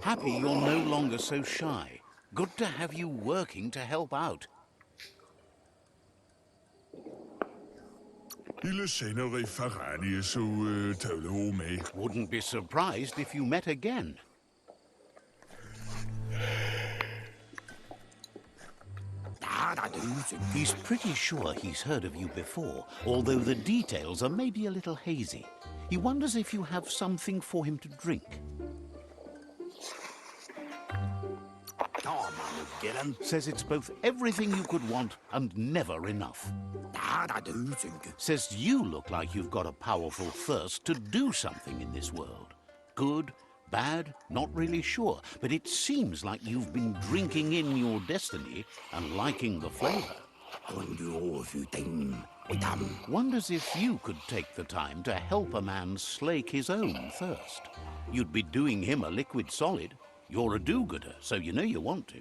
Happy you're no longer so shy. Good to have you working to help out. Wouldn't be surprised if you met again. He's pretty sure he's heard of you before, although the details are maybe a little hazy. He wonders if you have something for him to drink. Says it's both everything you could want and never enough. Says you look like you've got a powerful thirst to do something in this world. Good, bad, not really sure, but it seems like you've been drinking in your destiny and liking the flavor. Wonders if you could take the time to help a man slake his own thirst. You'd be doing him a liquid solid. You're a do-gooder, so you know you want to.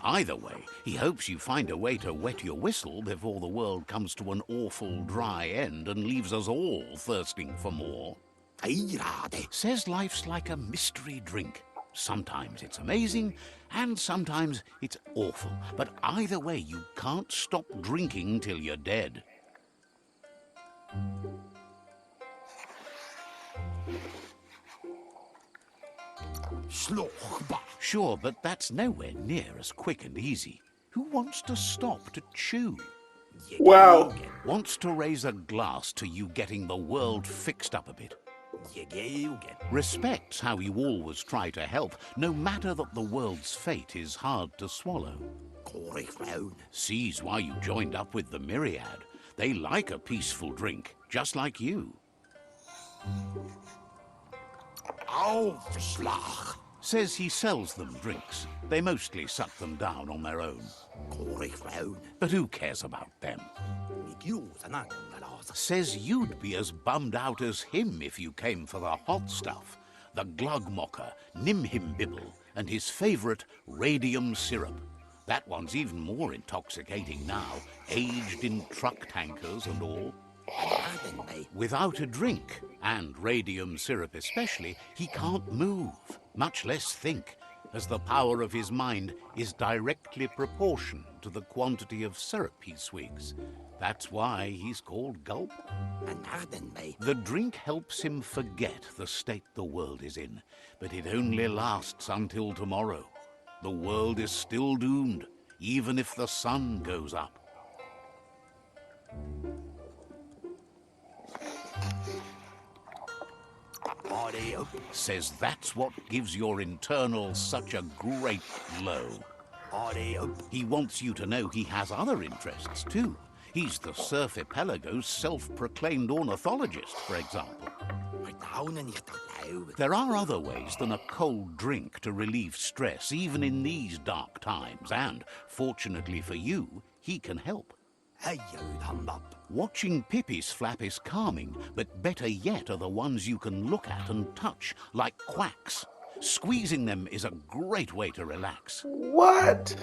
Either way, he hopes you find a way to wet your whistle before the world comes to an awful dry end and leaves us all thirsting for more. Says life's like a mystery drink. Sometimes it's amazing, and sometimes it's awful. But either way, you can't stop drinking till you're dead. Sure, but that's nowhere near as quick and easy. Who wants to stop to chew? Wow. Wants to raise a glass to you getting the world fixed up a bit. Respects how you always try to help, no matter that the world's fate is hard to swallow. Sees why you joined up with the Myriad. They like a peaceful drink, just like you. Says he sells them drinks. They mostly suck them down on their own. But who cares about them? Says you'd be as bummed out as him if you came for the hot stuff. The Glugmocker, Nimhimbibble, and his favourite radium syrup. That one's even more intoxicating now, aged in truck tankers and all. Without a drink, and radium syrup especially, he can't move, much less think, as the power of his mind is directly proportional to the quantity of syrup he swigs. That's why he's called Gulp. The drink helps him forget the state the world is in, but it only lasts until tomorrow. The world is still doomed, even if the sun goes up. Says that's what gives your internals such a great glow. He wants you to know he has other interests too. He's the Surf Archipelago's self-proclaimed ornithologist, for example. There are other ways than a cold drink to relieve stress, even in these dark times, and, fortunately for you, he can help. Watching pippies flap is calming, but better yet are the ones you can look at and touch, like quacks. Squeezing them is a great way to relax. What?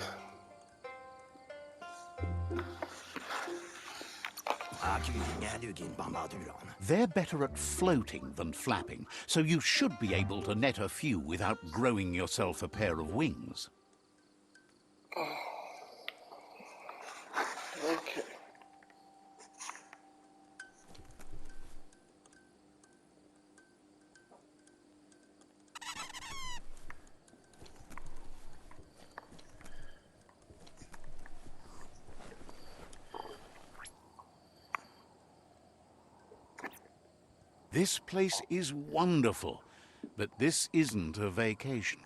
They're better at floating than flapping, so you should be able to net a few without growing yourself a pair of wings. Okay. This place is wonderful, but this isn't a vacation.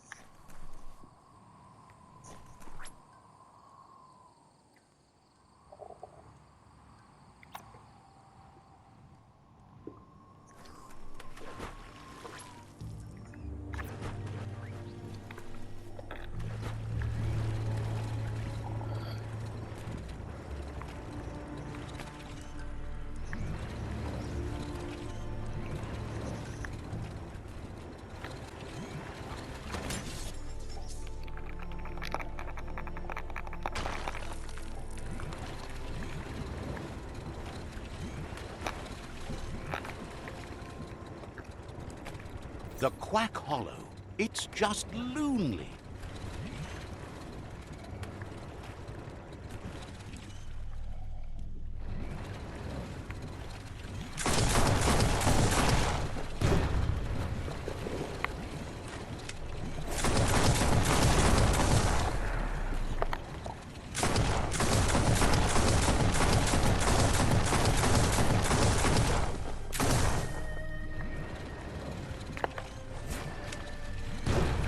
The Quack Hollow. It's just lonely.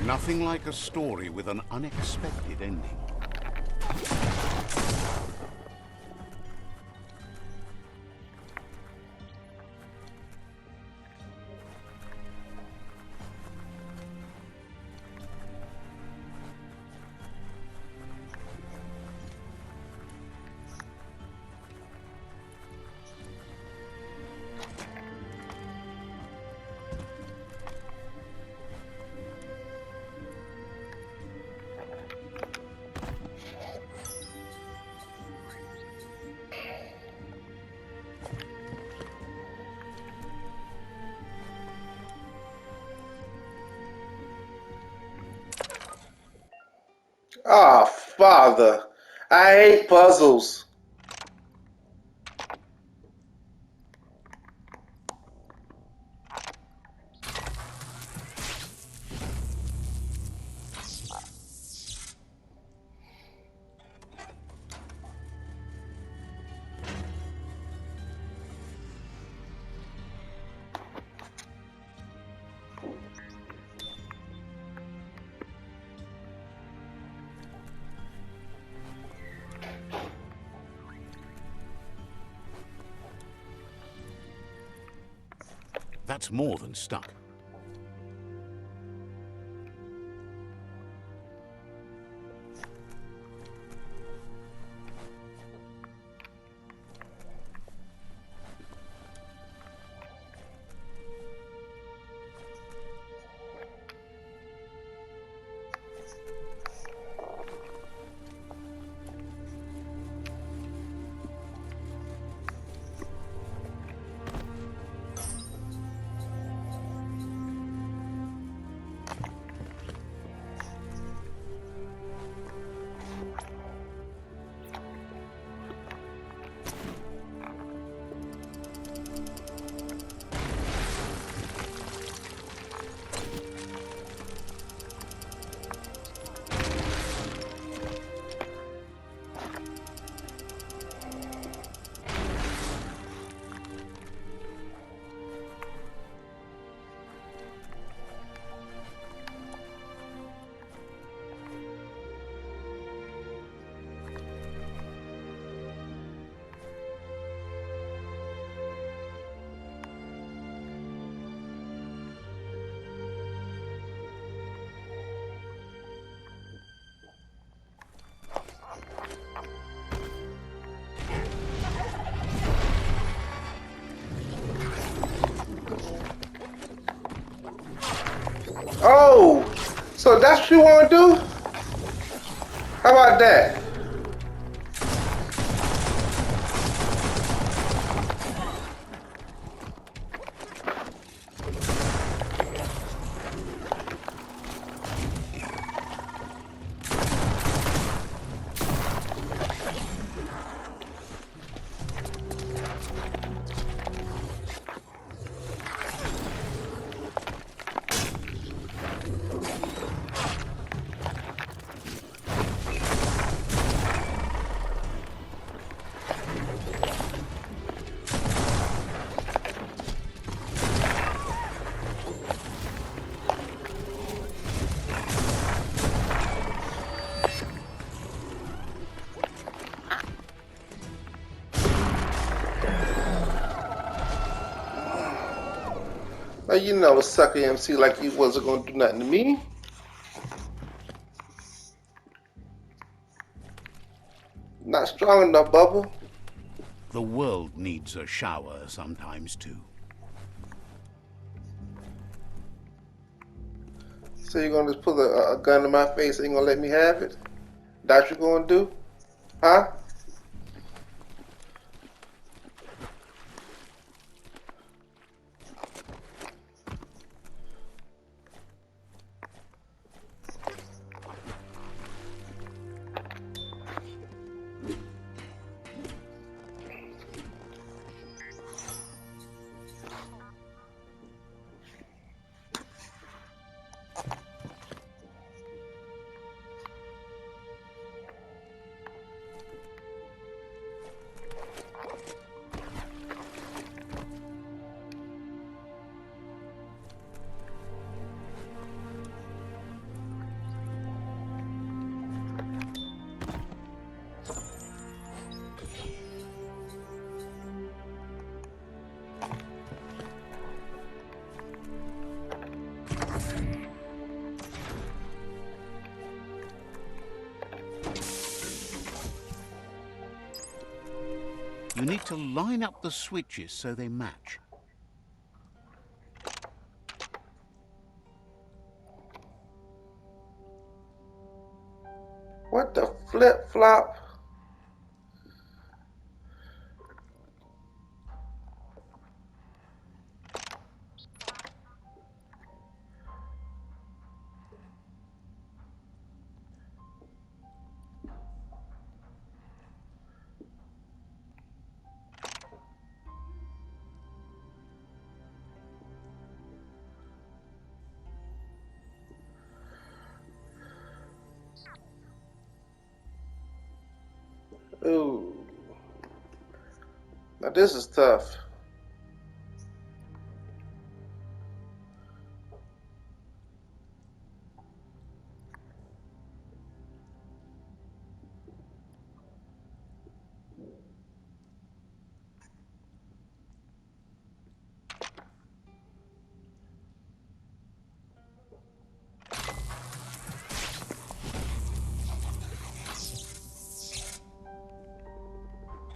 Nothing like a story with an unexpected ending. Oh, Father. I hate puzzles. That's more than stuck. Oh, so that's what you want to do? How about that? Now you know a sucker MC like you wasn't gonna do nothing to me. Not strong enough, Bubba. The world needs a shower sometimes too. So you're gonna just put a gun in my face and you gonna let me have it? That's what you're gonna do? Huh? You need to line up the switches so they match. What the flip-flop? Ooh. Now this is tough.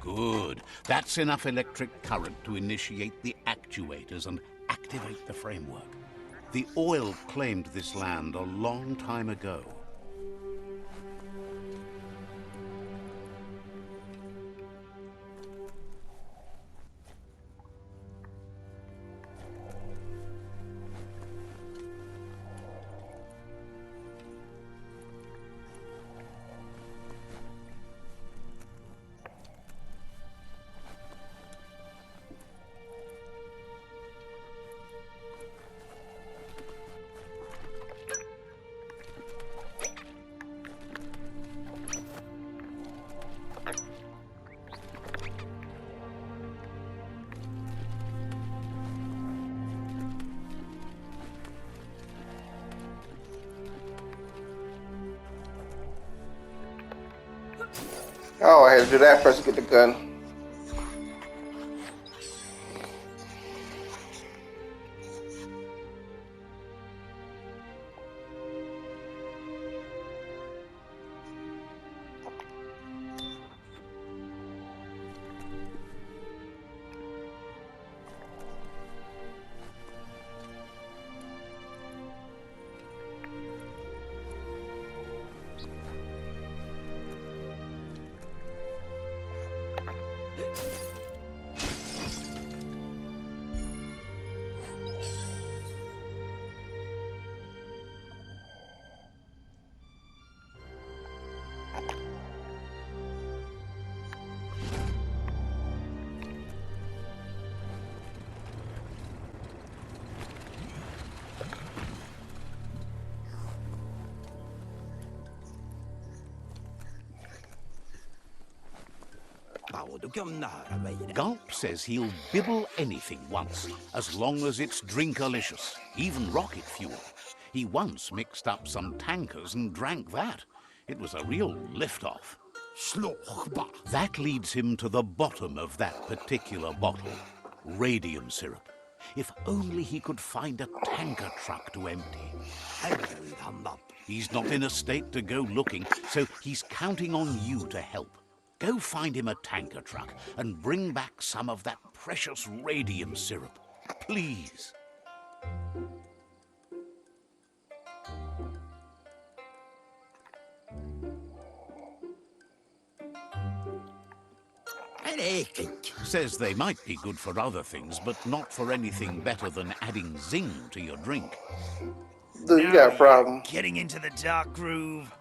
Good. That's enough electric current to initiate the actuators and activate the framework. The oil claimed this land a long time ago. Oh, I had to do that first to get the gun. Gulp says he'll bibble anything once, as long as it's drinkalicious, even rocket fuel. He once mixed up some tankers and drank that. It was a real lift-off. That leads him to the bottom of that particular bottle, radium syrup. If only he could find a tanker truck to empty. He's not in a state to go looking, so he's counting on you to help. Go find him a tanker truck and bring back some of that precious radium syrup. Please. Says they might be good for other things, but not for anything better than adding zing to your drink. Dude, you got a problem. Getting into the dark groove.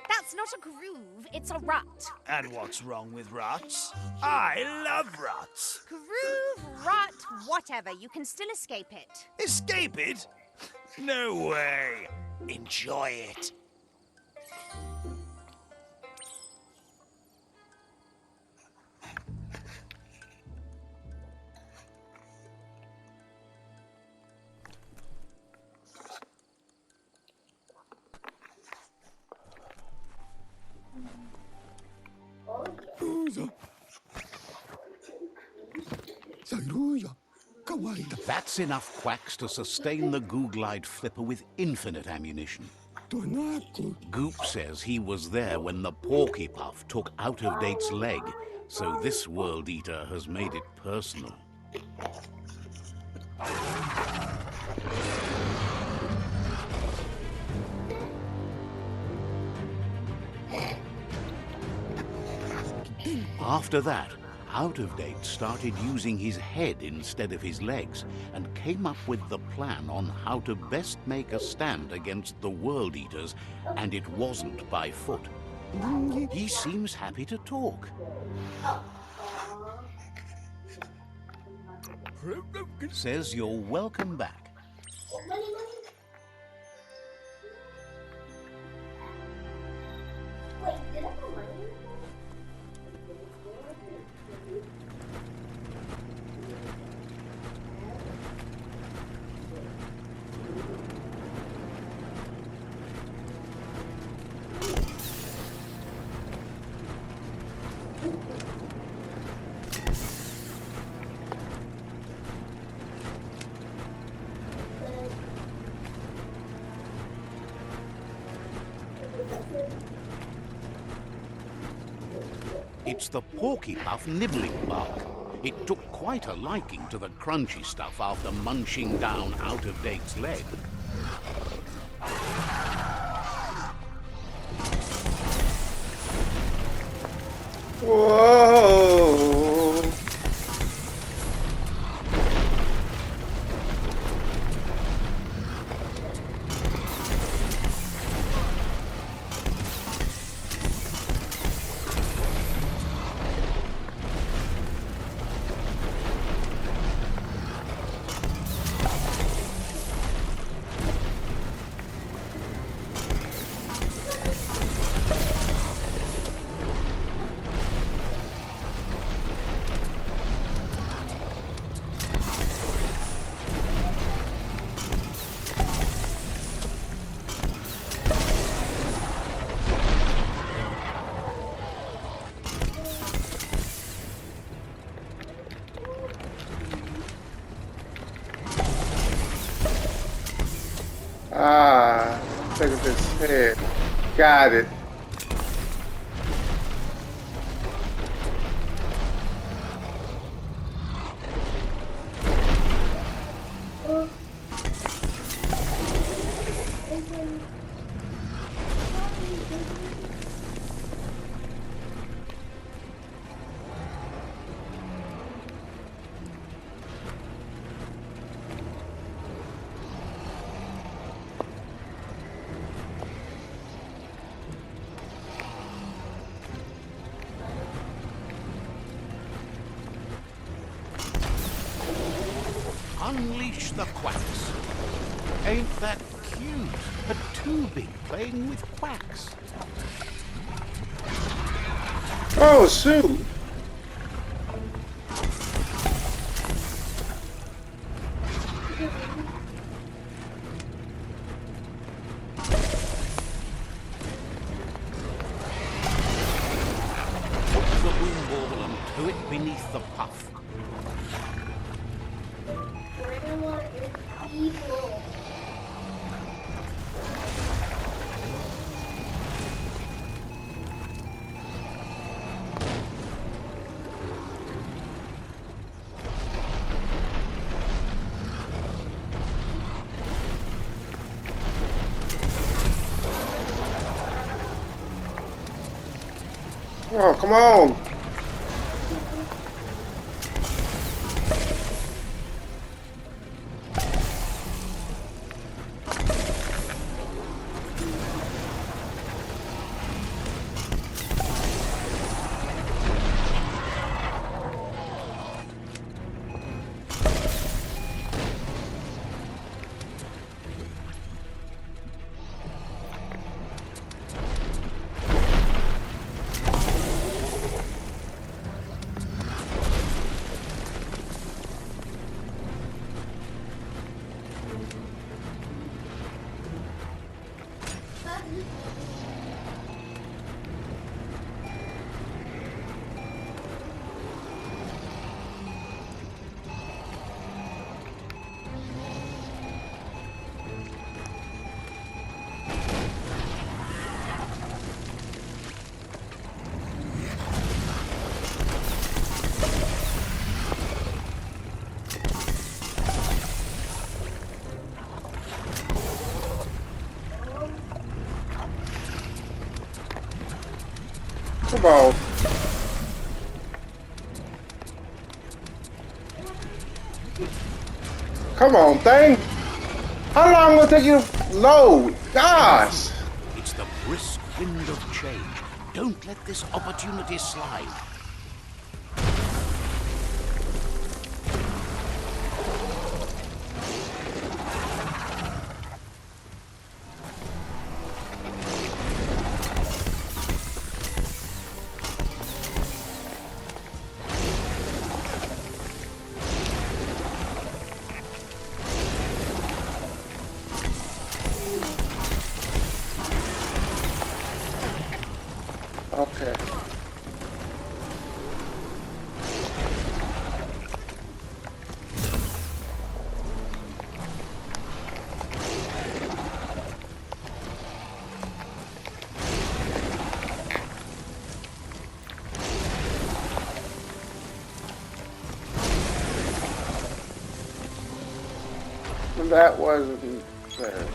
That's not a groove, it's a rut. And what's wrong with ruts? I love ruts. Groove, rut, whatever, you can still escape it. Escape it? No way. Enjoy it. That's enough quacks to sustain the Googlide flipper with infinite ammunition. Goop says he was there when the Porky Puff took Out-of-Date's leg, so this World Eater has made it personal. After that, Out-of-Date started using his head instead of his legs and came up with the plan on how to best make a stand against the World Eaters, and it wasn't by foot. He seems happy to talk. Says you're welcome back. It's the Porky Puff nibbling bark. It took quite a liking to the crunchy stuff after munching down Out-of-Date's leg. Whoa! Ah, look at this head. Got it. Unleash the quacks. Ain't that cute? A two-big playing with quacks. Oh, shoot. Put the boom ball and tow it beneath the puff. Oh, come on. on. Come on, thing. How long will it take you to load? Gosh. It's the brisk wind of change. Don't let this opportunity slide. Okay. That wasn't fair.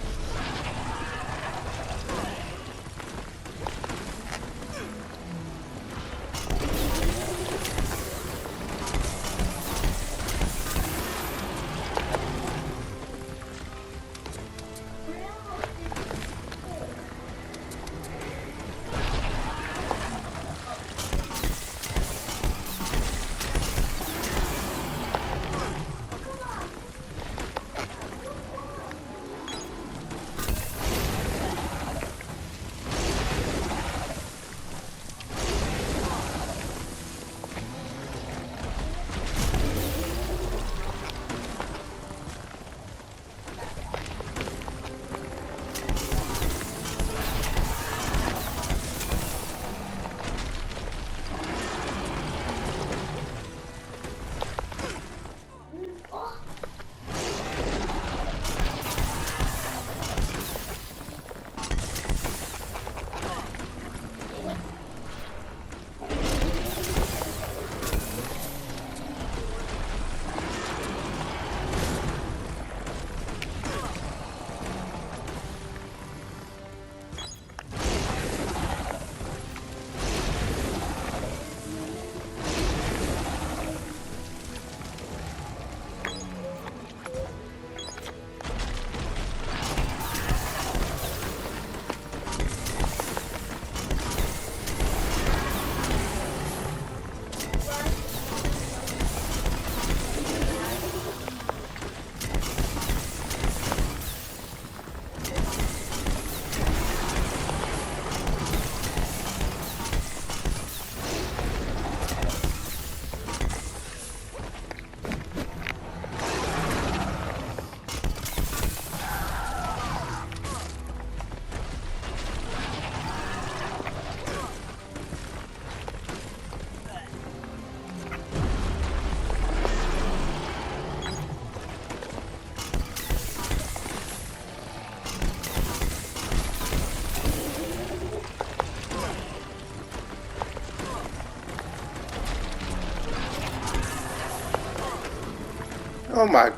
Oh my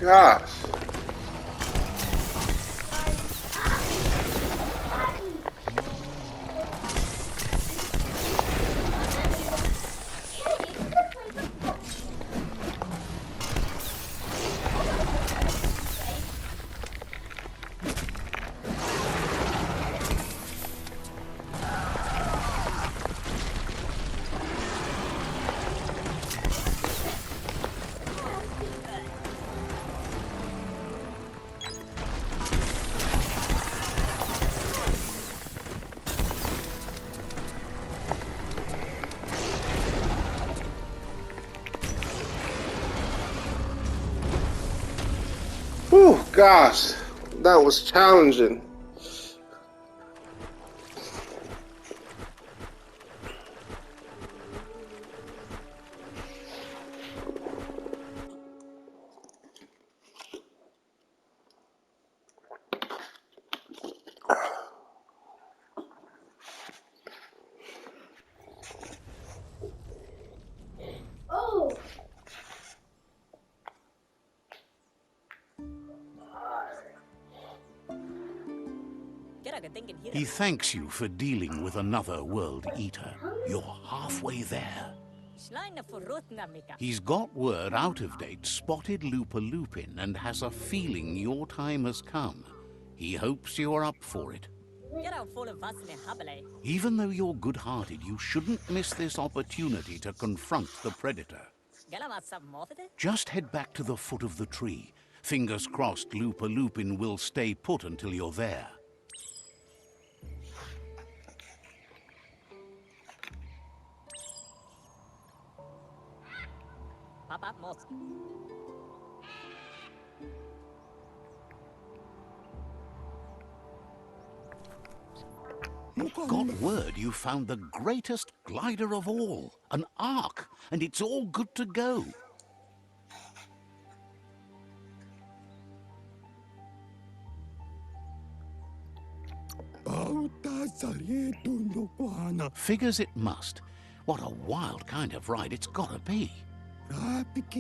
gosh. Whew, gosh, that was challenging. He thanks you for dealing with another world eater. You're halfway there. He's got word out of date spotted Lupin and has a feeling your time has come. He hopes you're up for it. Even though you're good-hearted, you shouldn't miss this opportunity to confront the predator. Just head back to the foot of the tree. Fingers crossed Lupin will stay put until you're there. Got word you found the greatest glider of all, an Ark, and it's all good to go. Figures it must. What a wild kind of ride it's gotta be.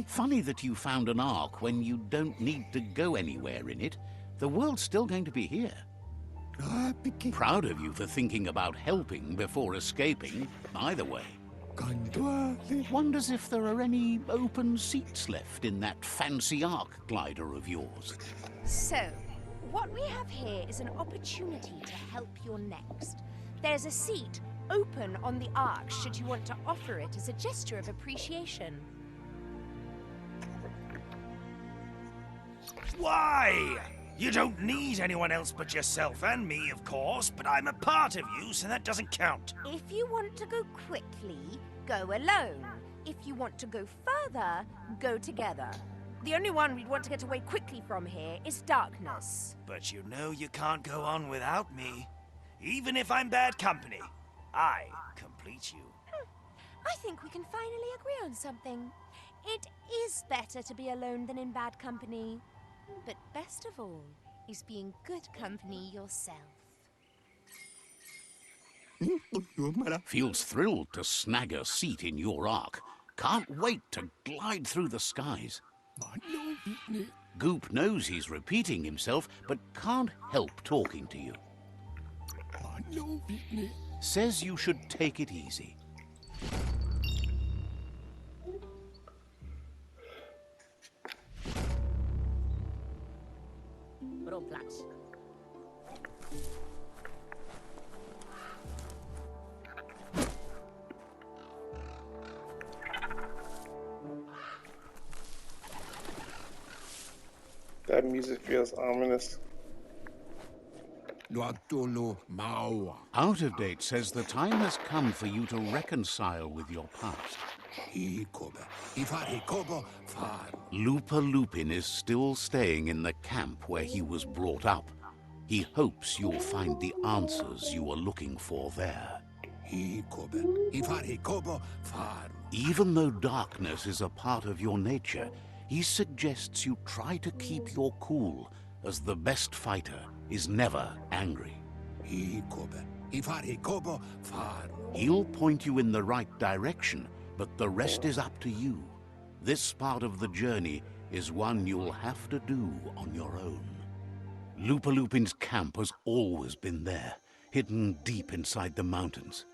Funny that you found an Ark when you don't need to go anywhere in it. The world's still going to be here. Proud of you for thinking about helping before escaping, either way. Wonders if there are any open seats left in that fancy Ark glider of yours. So, what we have here is an opportunity to help your next. There's a seat open on the Ark should you want to offer it as a gesture of appreciation. Why? You don't need anyone else but yourself and me, of course, but I'm a part of you, so that doesn't count. If you want to go quickly, go alone. If you want to go further, go together. The only one we'd want to get away quickly from here is darkness. But you know you can't go on without me. Even if I'm bad company, I complete you. I think we can finally agree on something. It is better to be alone than in bad company. But best of all is being good company yourself. Feels thrilled to snag a seat in your Ark. Can't wait to glide through the skies. Goop knows he's repeating himself, but can't help talking to you. Says you should take it easy. That music feels ominous. Out of date says the time has come for you to reconcile with your past. Lupin is still staying in the camp where he was brought up. He hopes you'll find the answers you are looking for there. Even though darkness is a part of your nature, he suggests you try to keep your cool, as the best fighter is never angry. He'll point you in the right direction, but the rest is up to you. This part of the journey is one you'll have to do on your own. Lupin's camp has always been there, hidden deep inside the mountains.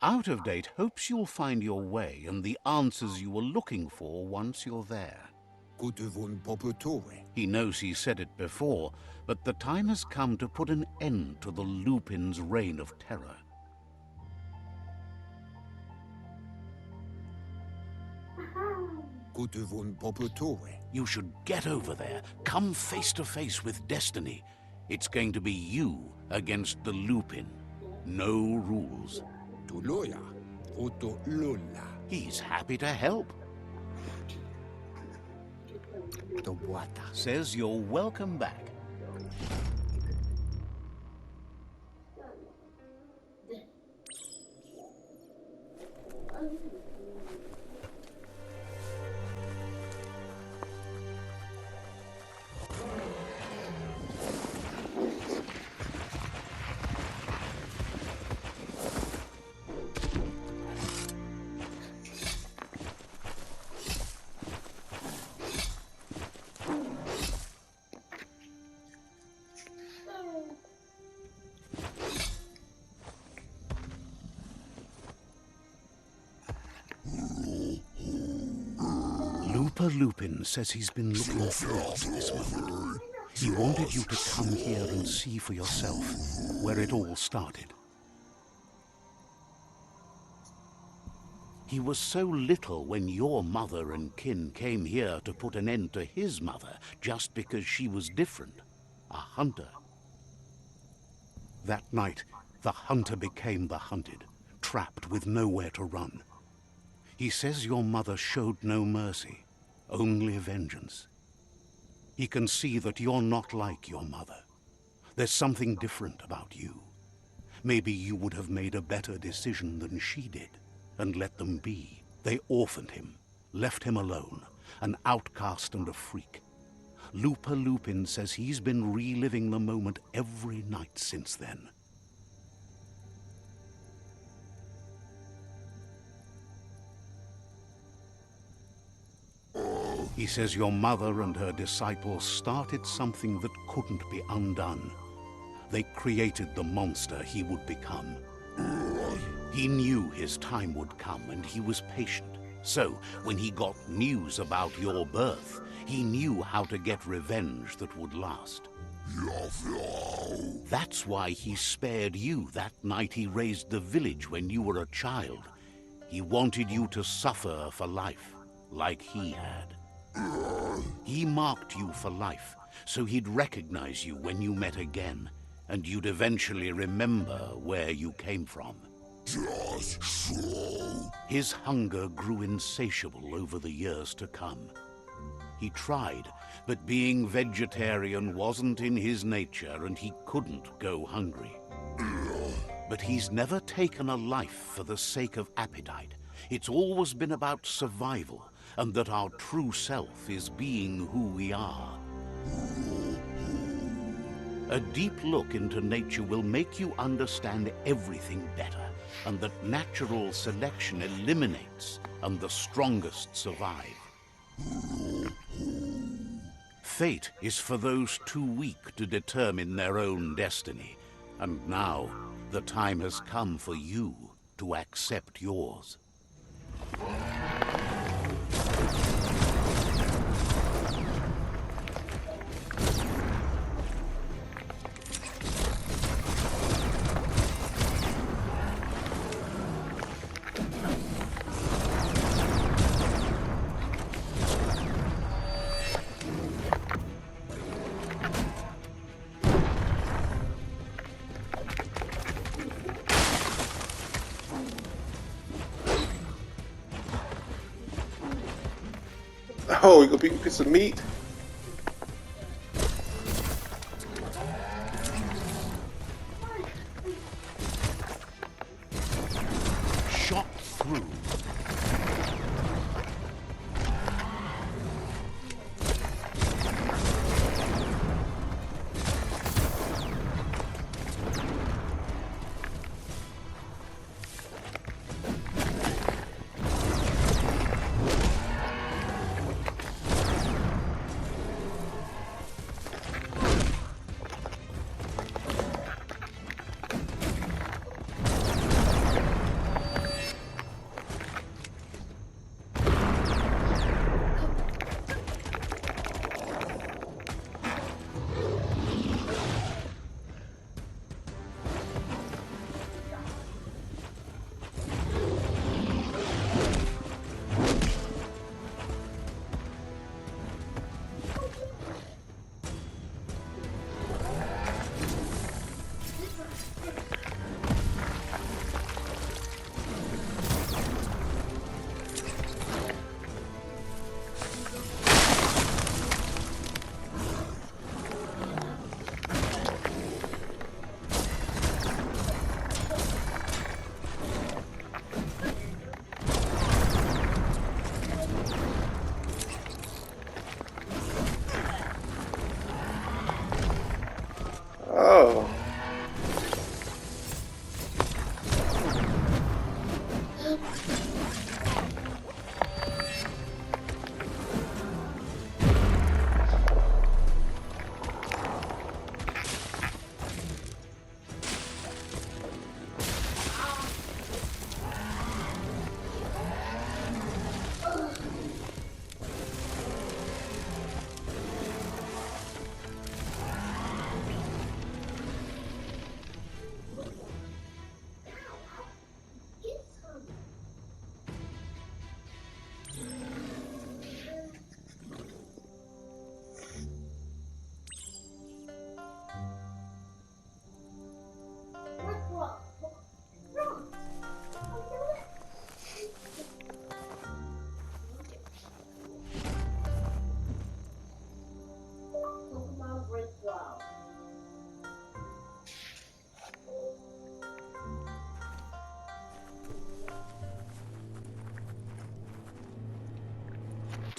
Out of date hopes you'll find your way and the answers you were looking for once you're there. He knows he said it before, but the time has come to put an end to the Lupin's reign of terror. You should get over there, come face to face with destiny. It's going to be you against the Lupin. No rules. He's happy to help. Says you're welcome back. Looper Lupin says he's been looking forward to this moment. He wanted you to come here and see for yourself where it all started. He was so little when your mother and kin came here to put an end to his mother just because she was different, a hunter. That night, the hunter became the hunted, trapped with nowhere to run. He says your mother showed no mercy, only vengeance. He can see that you're not like your mother. There's something different about you. Maybe you would have made a better decision than she did, and let them be. They orphaned him, left him alone, an outcast and a freak. Looper Lupin says he's been reliving the moment every night since then. He says your mother and her disciples started something that couldn't be undone. They created the monster he would become. He knew his time would come, and he was patient. So, when he got news about your birth, he knew how to get revenge that would last. That's why he spared you that night he raised the village when you were a child. He wanted you to suffer for life, like he had. He marked you for life, so he'd recognize you when you met again, and you'd eventually remember where you came from. Just so. His hunger grew insatiable over the years to come. He tried, but being vegetarian wasn't in his nature, and he couldn't go hungry. But he's never taken a life for the sake of appetite. It's always been about survival, and that our true self is being who we are. A deep look into nature will make you understand everything better, and that natural selection eliminates, and the strongest survive. Fate is for those too weak to determine their own destiny, and now the time has come for you to accept yours. Oh, you gonna pick a piece of meat? Shot through. Oh.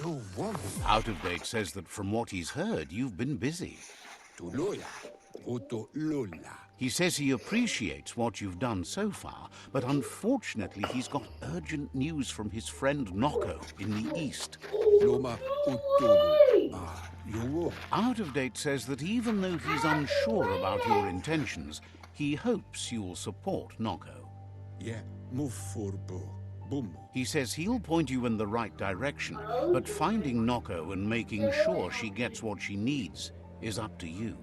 to woman. Out of Date says that from what he's heard, you've been busy. To loya, voto lola. He says he appreciates what you've done so far, but unfortunately he's got urgent news from his friend Noko in the east. Loma utulu. You Out of Date says that even though he's unsure about your intentions, he hopes you'll support Noko. yeah, move for bo. Boom. He says he'll point you in the right direction, but finding Noko and making sure she gets what she needs is up to you.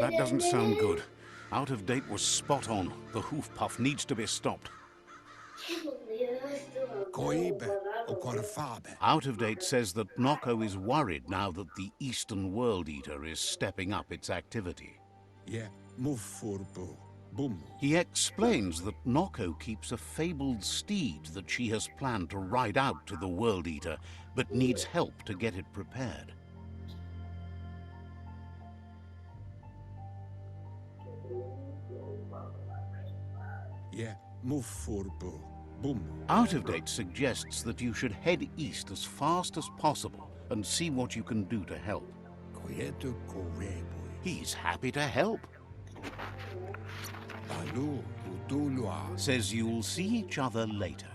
That doesn't sound good. Out of Date was spot on. The hoof puff needs to be stopped. Koibe o korfabe. Out of Date says that Noko is worried now that the Eastern World Eater is stepping up its activity. Yeah, move for bo. Boom. He explains that Noko keeps a fabled steed that she has planned to ride out to the World Eater, but needs help to get it prepared. Yeah, move for bo. Boom. Out of Date suggests that you should head east as fast as possible and see what you can do to help. Koyeto koreboy. He's happy to help. Balu utulua. Says you'll see each other later.